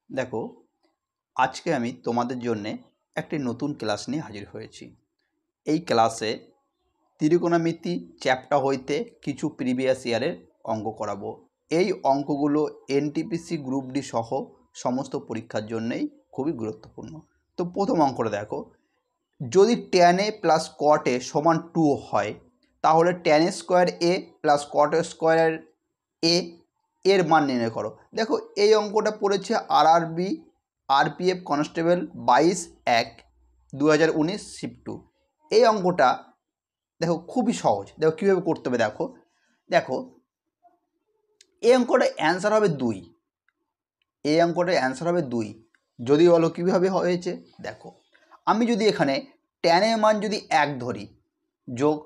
দেখো, আজকে আমি তোমাদের জন্যে একটি নতুন ক্লাস নিয়ে হাজির হয়েছি। এই ক্লাসে ত্রিকোণমিতি চ্যাপ্টার হইতে কিছু প্রিভিয়াস ইয়ারের অঙ্ক করাবো। এই অঙ্কগুলো এনটিপিসি গ্রুপ ডি সহ সমস্ত পরীক্ষার জন্যেই খুবই গুরুত্বপূর্ণ। তো প্রথম অঙ্কটা দেখো, যদি tan a plus cot a সমান 2 হয়, তাহলে tan a square a plus cot a square a এর মান নির্ণয় করো। দেখো, এই অঙ্কটা পড়েছে আরআরবি আরপিএফ কনস্টেবল 22/1/2019 শিফট 2। এই অঙ্কটা দেখো খুবই সহজ। দেখো কীভাবে করতে হবে। দেখো দেখো এই অঙ্কটা অ্যান্সার হবে 2। এই অঙ্কটার অ্যান্সার হবে 2। যদি বলো কীভাবে হয়েছে, দেখো আমি যদি এখানে tan এর মান যদি 1 ধরি, যোগ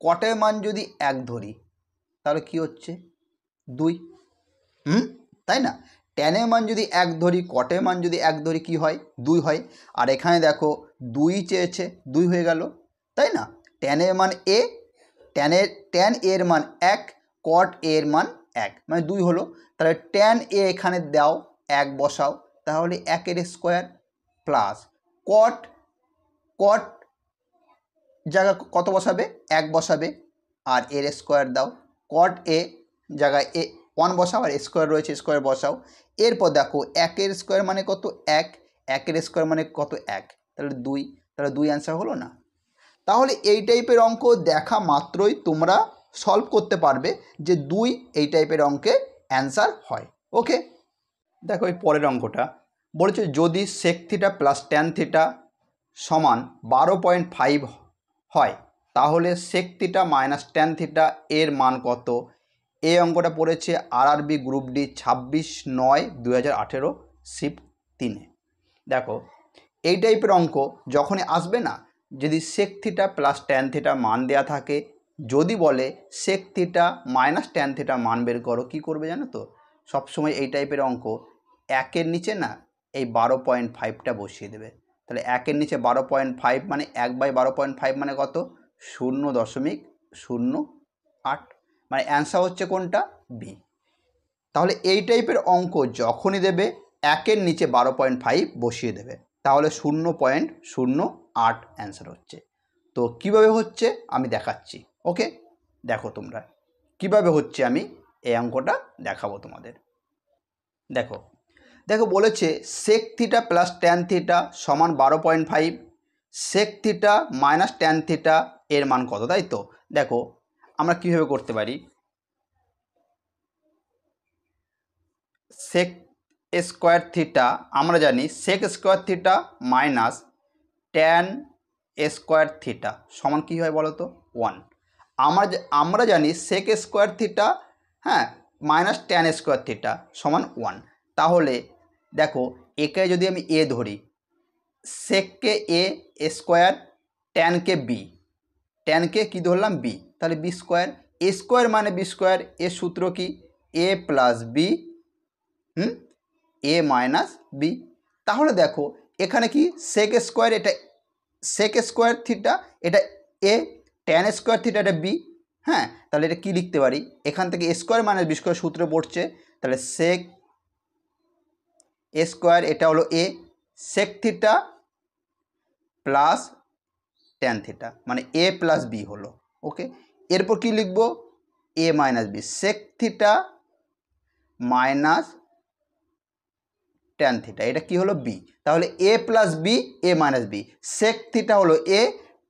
cot এর মান যদি 1 ধরি, তাহলে কি হচ্ছে 2। তাই না? tan এর মান যদি 1 ধরি, cot এর মান যদি 1 ধরি, কি হয় 2 হয়। আর এখানে দেখো 2 চেয়েছে, 2 হয়ে গেল, তাই না? tan এর মান a, tan এর মান 1, cot এর মান 1, মানে 2 হলো। তাহলে tan a এখানে দাও, 1 বসাও, তাহলে 1 এর স্কোয়ার প্লাস cot জায়গা কত বসাবে, 1 বসাবে, আর এর স্কোয়ার দাও। cot a জায়গায় 1 বসাও, আর স্কোয়ার রয়েছে, স্কোয়ার বসাও। এরপর দেখো 1 এর স্কোয়ার মানে কত, 1, 1 এর স্কোয়ার মানে কত, 1, তাহলে 2, তাহলে 2 অ্যান্সার হলো না? তাহলে এই টাইপের অঙ্ক দেখা মাত্রই তোমরা সলভ করতে পারবে যে 2 এই টাইপের অঙ্কে অ্যান্সার হয়। ওকে, দেখো এই পরের অঙ্কটা বলেছে, যদি sec theta plus tan theta সমান 12.5 হয়, তাহলে sec theta minus tan theta এর মান কত? এই অঙ্কটা পড়েছে আরআরবি গ্রুপ ডি 26/9/2018 শিফট 3। দেখো এই টাইপের অঙ্ক যখনই আসবে না, যদি sec theta plus tan theta মান দেওয়া থাকে, যদি বলে sec theta minus tan theta মান বের করো, কী করবে জানো তো? সবসময় এই টাইপের অঙ্ক 1 এর নিচে না এই 12.5টা বসিয়ে দেবে। তাহলে 1 এর নিচে 12.5 মানে 1/12.5 মানে কত, 0.08, মানে অ্যান্সার হচ্ছে কোনটা, বি। তাহলে এই টাইপের অঙ্ক যখনই দেবে 1 এর নিচে 12.5 বসিয়ে দেবে, তাহলে 0.08 অ্যান্সার হচ্ছে। তো কিভাবে হচ্ছে আমি দেখাচ্ছি। ওকে, দেখো তোমরা কিভাবে হচ্ছে, আমি এই অঙ্কটা দেখাবো তোমাদের। দেখো দেখো বলেছে sec theta plus tan theta সমান 12.5, sec theta minus tan theta এর মান কত, তাই তো? দেখো আমরা কীভাবে করতে পারি, sec স্কোয়ার থিটা আমরা জানি sec square theta minus tan square theta সমান কী হয় বলো তো, 1। আমরা জানি sec স্কোয়ার থিটা, হ্যাঁ, মাইনাস tan স্কোয়ার থিটা সমান 1। তাহলে দেখো একে যদি আমি a ধরি, secকে a স্কোয়ার, tanকে b, tanকে কী ধরলাম, b, তাহলে b স্কোয়ার, a স্কোয়ার মানে b স্কোয়ার, এর সূত্র কি, a plus b a minus B. তাহলে দেখো এখানে কি sec স্কোয়ার, এটা sec স্কোয়ার থিটা, এটা a, tan স্কোয়ার থিটা এটা বি। হ্যাঁ, তাহলে এটা কি লিখতে পারি, এখান থেকে a square minus B square সূত্র পড়ছে, তাহলে sec স্কোয়ার এটা হলো a, sec theta plus tan theta মানে a প্লাস বি হলো। ওকে, এরপর কি লিখবো, a minus B, sec theta minus tan theta এটা কি হলো, বি। তাহলে a plus B, a minus B, sec theta হলো a,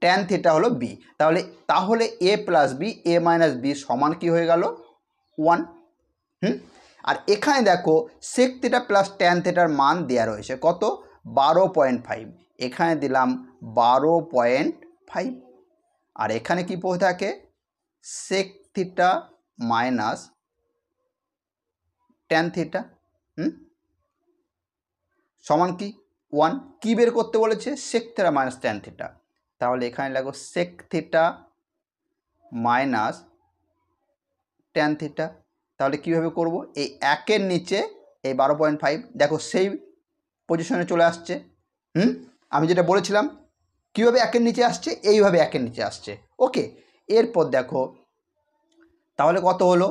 tan থিটা হলো বি। তাহলে a plus B, a minus B সমান কি হয়ে গেল, 1। আর এখানে দেখো sec থিটা প্লাস tan থিটার মান দেওয়া রয়েছে কত, 12.5, এখানে দিলাম 12.5। আর এখানে কি পড়ে থাকে, sec theta minus tan theta সমান কি 1। কী বের করতে বলেছে, sec theta minus tan theta, তাহলে এখানে লাগো sec theta minus tan theta. তাহলে কীভাবে করব, এই 1 এর নিচে এই 12.5, দেখো সেই পজিশনে চলে আসছে। আমি যেটা বলেছিলাম কীভাবে 1 এর নিচে আসছে, এইভাবে 1 এর নিচে আসছে। ওকে, এরপর দেখো তাহলে কত হলো,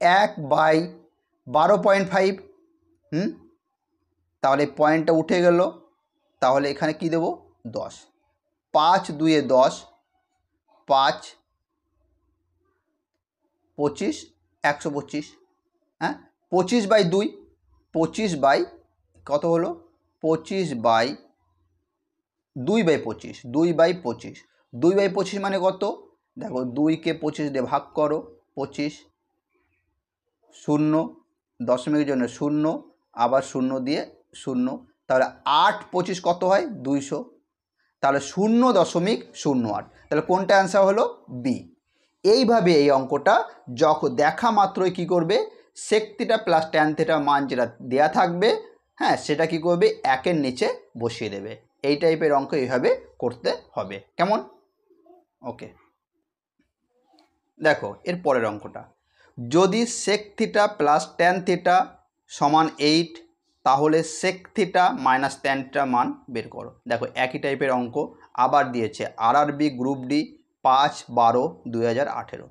1/12.5 তাহলে পয়েন্টটা উঠে গেল, তাহলে এখানে কি দেব 10, 5 2 10, 5 25 125, হ্যাঁ 25/2, 25 বাই কত হলো 25/2/25, 2/25, 2/25 মানে কত দেখো 2কে 25 দিয়ে ভাগ করো, 25, 0 দশমিকের জন্য 0, আবার 0 দিয়ে 0, তাহলে 8 25 কত হয় 200, তাহলে 0.08, তাহলে কোনটা অ্যান্সার হলো বি। এইভাবে এই অঙ্কটা যখন দেখা মাত্রই কি করবে, sec theta plus tan theta মান যেটা দেয়া থাকবে, হ্যাঁ সেটা কি করবে একের নিচে বসিয়ে দেবে। এই টাইপের অঙ্ক এইভাবে করতে হবে, কেমন? ওকে, দেখো এর পরের অঙ্কটা, যদি sec theta plus tan theta সমান 8, তাহলে sec theta minus tan theta মান বের করো। দেখো একই টাইপের অঙ্ক আবার দিয়েছে, আরআরবি গ্রুপ ডি 5/12/2018।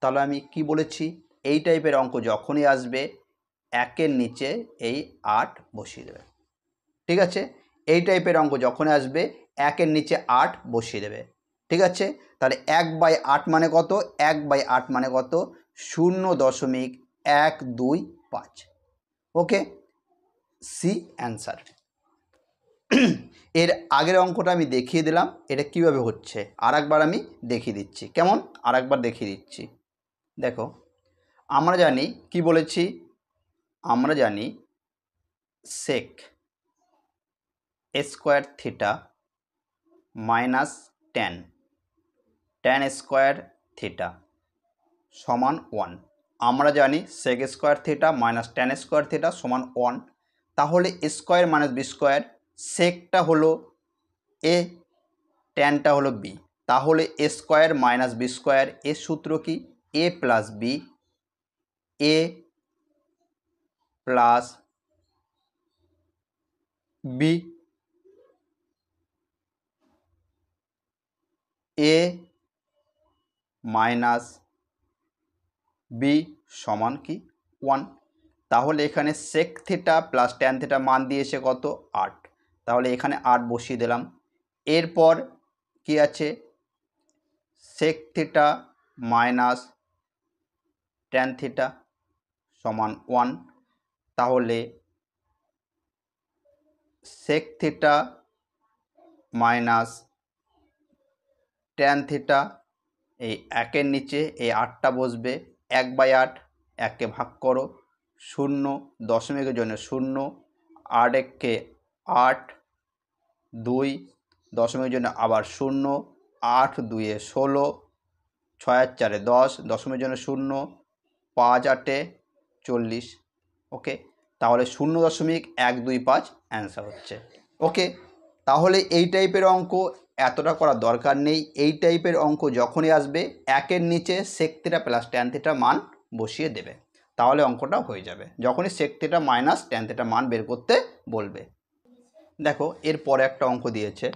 তাহলে আমি কি বলেছি, এই টাইপের অঙ্ক যখনই আসবে একের নিচে এই 8 বসিয়ে দেবে, ঠিক আছে? এই টাইপের অঙ্ক যখনই আসবে একের নিচে 8 বসিয়ে দেবে, ঠিক আছে? তাহলে 1/8 মানে কত, 1/8 মানে কত 0.125, ওকে, সি অ্যান্সার। এর আগের অঙ্কটা আমি দেখিয়ে দিলাম এটা কিভাবে হচ্ছে, আর একবার আমি দেখিয়ে দিচ্ছি, কেমন? আর একবার দেখিয়ে দিচ্ছি। দেখো আমরা জানি কি বলেছি, আমরা জানি sec square theta minus tan square theta সমান 1। আমরা জানি sec square theta minus tan square theta সমান 1। তাহলে স্কোয়ার মাইনাস বি স্কোয়ার, সেকটা হলো এ, ট্যানটা হলো বি, তাহলে A square minus B square, এর সূত্র কি A plus B, A plus B, A minus B সমান কি 1। তাহলে এখানে sec theta plus tan theta মান দিয়েছে কত 8, তাহলে এখানে 8 বসিয়ে দিলাম। এরপর কি আছে, sec theta minus tan theta সমান 1, তাহলে sec theta minus tan theta এই একের নিচে এই 8টা বসবে, 1/8, 1কে ভাগ করো, 0 দশমিকের জন্য 0, 8 1কে 8, 2 দশমিকের জন্য আবার 0, 8 2 16, 6 4 10 দশমিকের জন্য 0, 5 8 40, ওকে, তাহলে 0.125 অ্যান্সার হচ্ছে, ওকে। তাহলে এই টাইপের অঙ্ক এতটা করার দরকার নেই, এই টাইপের অঙ্ক যখনই আসবে একের নিচে sec theta plus tan theta মান বসিয়ে দেবে, তাহলে অঙ্কটা হয়ে যাবে যখনই sec theta minus tan theta মান বের করতে বলবে। দেখো এরপরে একটা অঙ্ক দিয়েছে,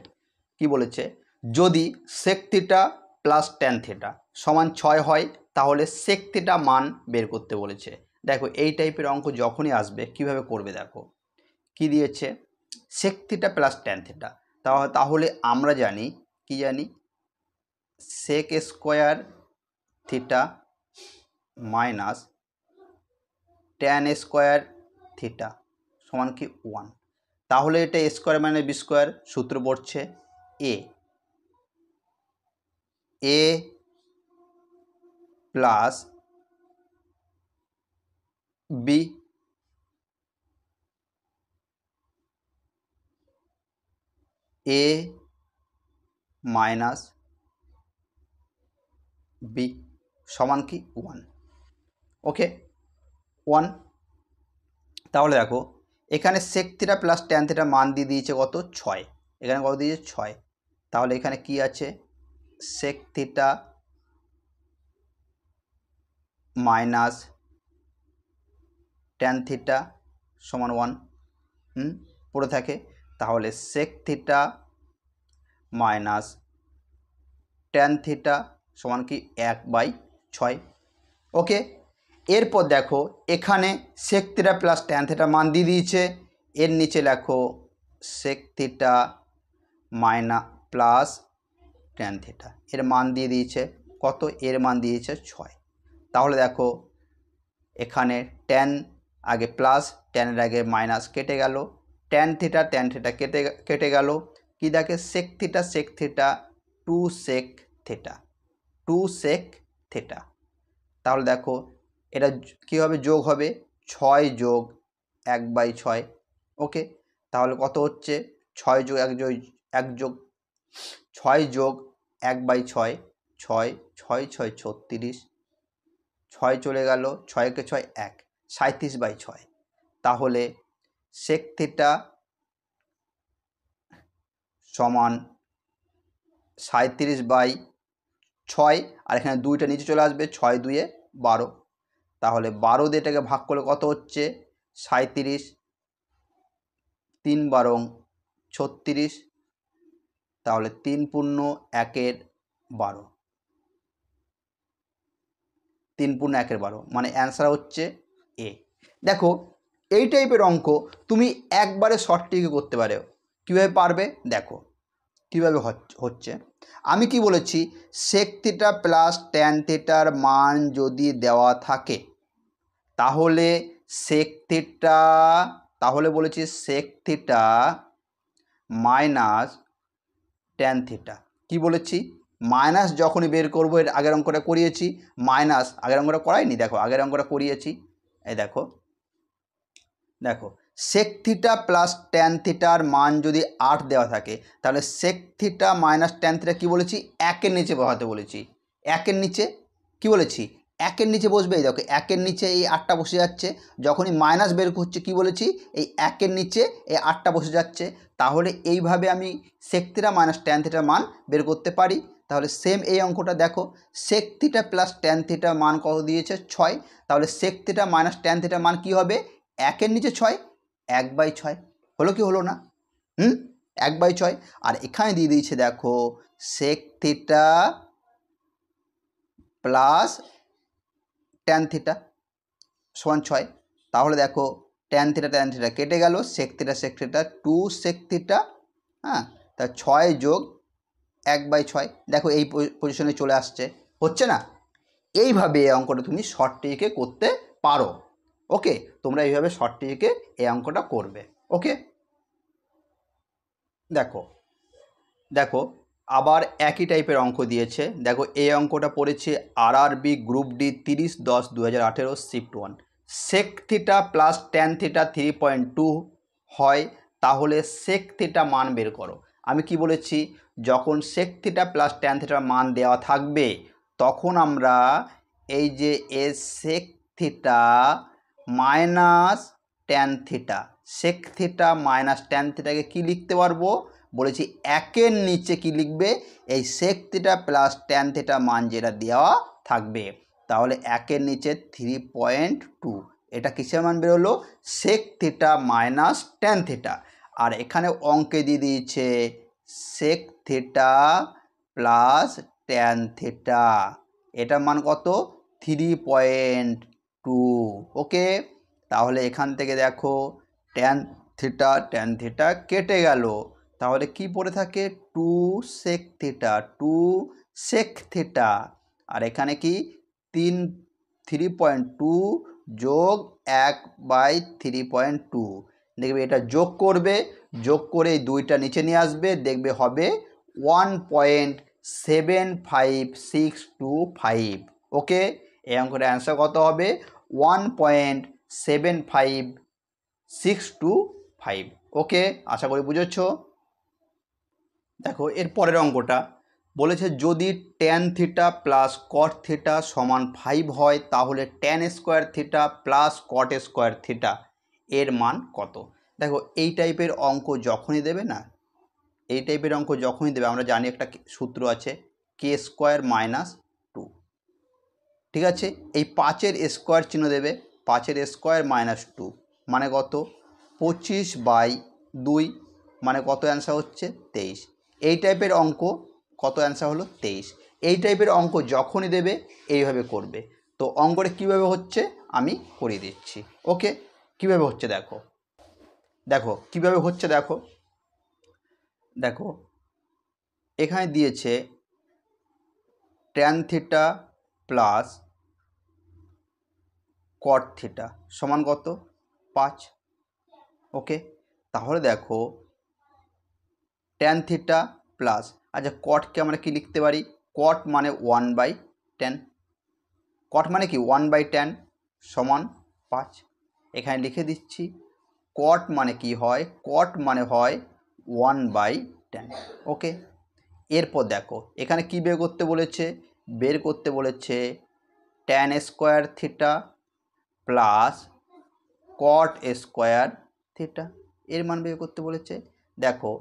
কি বলেছে, যদি sec theta plus tan theta সমান 6 হয়, তাহলে সেক থিটা মান বের করতে বলেছে। দেখো এই টাইপের অঙ্ক যখনই আসবে কিভাবে করবে, দেখো কি দিয়েছে, sec theta plus tan theta, তাহলে আমরা জানি কি জানি, sec square theta minus tan square theta সমান কি 1। তাহলে এটা স্কোয়ার মানে বি স্কোয়ার, সূত্র পড়ছে A plus B A minus B সমান কি 1, ওকে 1। তাহলে দেখো এখানে sec theta plus tan theta মান দিয়ে দিয়েছে কত 6, এখানে কত দিয়েছে 6, তাহলে এখানে কি আছে, sec theta minus tan theta সমান 1 পড়ে থাকে, তাহলে sec theta minus tan theta সমান কি 1/6, ওকে। এরপর দেখো এখানে sec theta plus tan theta মান দিয়ে দিয়েছে, এর নিচে লেখো sec theta plus tan theta, এর মান দিয়ে দিয়েছে কত, এর মান দিয়েছে 6। তাহলে দেখো এখানে ট্যান আগে প্লাস, ট্যানের আগে মাইনাস কেটে গেল, ট্যান থিটা কেটে গেল, কি দেখে সেক থিটা 2 সেক থিটা। তাহলে দেখো এটা কী হবে, যোগ হবে 6 যোগ 1/6। ওকে, তাহলে কত হচ্ছে 6 যোগ 1 যোগ 6 যোগ 1/6, 6 6 6 36, 6 চলে গেল, 6 কে 6 1, 37/6। তাহলে সেক থিটা সমান 37/6, আর এখানে 2টা নিচে চলে আসবে, 6 2 12। তাহলে 12 দিয়ে এটাকে ভাগ করলে কত হচ্ছে 37, 3 12 36, তাহলে 3 পূর্ণ 1 12, 3 পূর্ণ 1 12, মানে অ্যান্সার হচ্ছে এ। দেখো এই টাইপের অঙ্ক তুমি একবারে শর্ট ট্রিকে করতে পারো। কীভাবে পারবে দেখো কীভাবে হচ্ছে। আমি কি বলেছি, সেক থিটা প্লাস ট্যান থিটার মান যদি দেওয়া থাকে তাহলে বলেছি sec theta minus tan theta. কী বলেছি, মাইনাস যখনই বের করবো, এর আগের অঙ্কটা করিয়েছি, মাইনাস আগের অঙ্কটা করাইনি, দেখো আগের অঙ্কটা করিয়েছি, এই দেখো সেক থিটা প্লাস ট্যান থিটার মান যদি 8 দেওয়া থাকে তাহলে sec theta minus tan theta কী বলেছি, 1-এর নিচে বসাতে বলেছি। 1-এর নিচে কী বলেছি, 1-এর নিচে বসবে, এই দেখো 1-এর নিচে এই 8টা বসে যাচ্ছে, যখনই মাইনাস বের করছে কী বলেছি, এই 1-এর নিচে এই 8টা বসে যাচ্ছে। তাহলে এইভাবে আমি সেক থিটা মাইনাস ট্যান থিটার মান বের করতে পারি। তাহলে সেম এই অঙ্কটা দেখো, সেক থিটা প্লাস ট্যান থিটার মান কত দিয়েছে 6, তাহলে সেক থিটা মাইনাস ট্যান থিটার মান কী হবে, 1-এর নিচে 6, 1/6 হলো কি হলো না, 1/6। আর এখানে দিয়ে দিয়েছে দেখো sec theta plus tan theta সমান 6। তাহলে দেখো ট্যান থিটা কেটে গেল, সেক থিটা 2 সেক থিটা, হ্যাঁ, তা 6 যোগ 1/6, দেখো এই পজিশনে চলে আসছে, হচ্ছে না। এইভাবে এই অঙ্কটা তুমি শর্ট ট্রিকে করতে পারো। ওকে, তোমরা এইভাবে শর্ট ট্রিকে এই অঙ্কটা করবে। ওকে, দেখো আবার একই টাইপের অঙ্ক দিয়েছে। দেখো এই অঙ্কটা পড়েছে RRB group D 30/10/2018 shift 1। Sec theta plus tan theta 3.2 হয়, তাহলে সেক থিটা মান বের করো। আমি কি বলেছি, যখন সেক থিটা প্লাস ট্যান থিটার মান দেওয়া থাকবে তখন আমরা এই যে sec theta minus tan theta, sec theta minus tan থিটাকে কী লিখতে পারবো, বলেছি 1-এর নিচে কি লিখবে, এই sec theta plus tan theta মান যেটা দেওয়া থাকবে। তাহলে 1-এর নিচে 3.2, এটা কিসের মান বেরোলো, sec theta minus tan theta. আর এখানে অঙ্কে দিয়ে দিয়েছে sec theta plus tan theta, এটার মান কত 3.2। ওকে, তাহলে এখান থেকে দেখো ট্যান থিটা কেটে গেল, তাহলে কি পড়ে থাকে 2 সেক থিটা, আর এখানে কি 3.2 যোগ 1/3.2, দেখবে এটা যোগ করবে, যোগ করে এই 2টা নিচে নিয়ে আসবে, দেখবে হবে 1.75625। ওকে, এই অঙ্কটার অ্যান্সার কত হবে 1.75625। ওকে, আশা করি বুঝেছ। দেখো এর পরের অঙ্কটা বলেছে যদি tan theta plus cot theta সমান 5 হয় তাহলে tan square theta plus cot square theta এর মান কত। দেখো এই টাইপের অঙ্ক যখনই দেবে না, আমরা জানি একটা সূত্র আছে k² - 2, ঠিক আছে। এই 5-এর স্কোয়ার চিহ্ন দেবে, 5-এর স্কোয়ার -2 মানে কত 25/2, মানে কত অ্যান্সার হচ্ছে 23। এই টাইপের অঙ্ক কত অ্যান্সার হলো 23। এই টাইপের অঙ্ক যখনই দেবে এইভাবে করবে। তো অঙ্কটা কীভাবে হচ্ছে আমি করিয়ে দিচ্ছি। ওকে, কীভাবে হচ্ছে দেখো, দেখো কিভাবে হচ্ছে, দেখো দেখো এখানে দিয়েছে tan theta plus cot theta সমান কত 5। ওকে, তাহলে দেখো ট্যান থিটা প্লাস, আচ্ছা কটকে আমরা কি লিখতে পারি, কট মানে 1/10, কট মানে কি 1/10 সমান 5। এখানে লিখে দিচ্ছি কট মানে কি হয়, কট মানে হয় 1/10। ওকে, এরপর দেখো এখানে কি বের করতে বলেছে, বের করতে বলেছে tan square theta plus cot square theta, এর মান বের করতে বলেছে। দেখো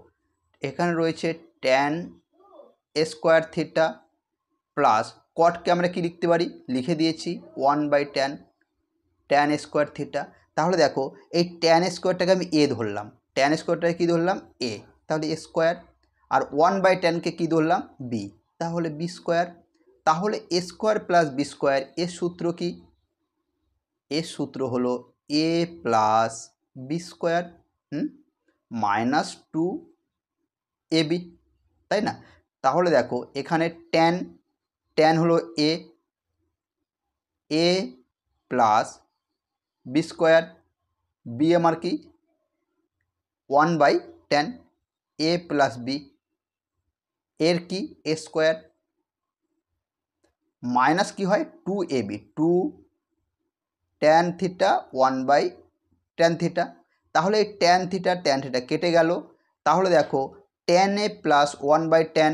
এখানে রয়েছে ট্যান স্কোয়ার থিটা প্লাস কটকে আমরা কি লিখতে পারি, লিখে দিয়েছি 1/10 ট্যান স্কোয়ার থিটা। তাহলে দেখো এই ট্যান স্কোয়ারটাকে আমি এ ধরলাম, ট্যান স্কোয়ারটাকে কী ধরলাম এ, তাহলে এ স্কোয়ার, আর 1/10কে কী ধরলাম বি, তাহলে বি স্কোয়ার। তাহলে A square plus B square, এর সূত্র কি, এর সূত্র হলো A plus B square minus 2ab, তাই না। তাহলে দেখো এখানে ট্যান, ট্যান হলো A plus B square, B আমার কি 1/10, এ প্লাস বি এর কি এ স্কোয়ার মাইনাস কি হয় 2ab, 2 ট্যান থিটা 1/10 থিটা। তাহলে এই ট্যান থিটা কেটে গেল। তাহলে দেখো ট্যান এ প্লাস 1/10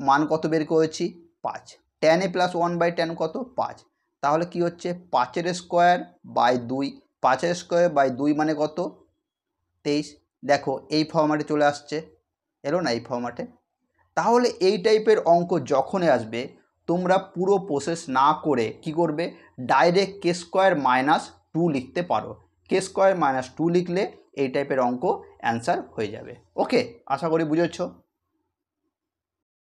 মান কত বের করেছি 5, ট্যান এ প্লাস 1/10 কত 5, তাহলে কি হচ্ছে 5 স্কোয়ার বাই 2, 5 স্কোয়ার বাই 2 মানে কত 23। দেখো এই ফর্ম্যাটে চলে আসছে, এলো না এই ফর্ম্যাটে। তাহলে এই টাইপের অঙ্ক যখনই আসবে তোমরা পুরো প্রসেস না করে কি করবে, ডাইরেক্ট কে স্কোয়ার মাইনাস 2 লিখতে পারো, কে স্কোয়ার মাইনাস 2 লিখলে এই টাইপের অঙ্ক অ্যান্সার হয়ে যাবে। ওকে, আশা করি বুঝেছো।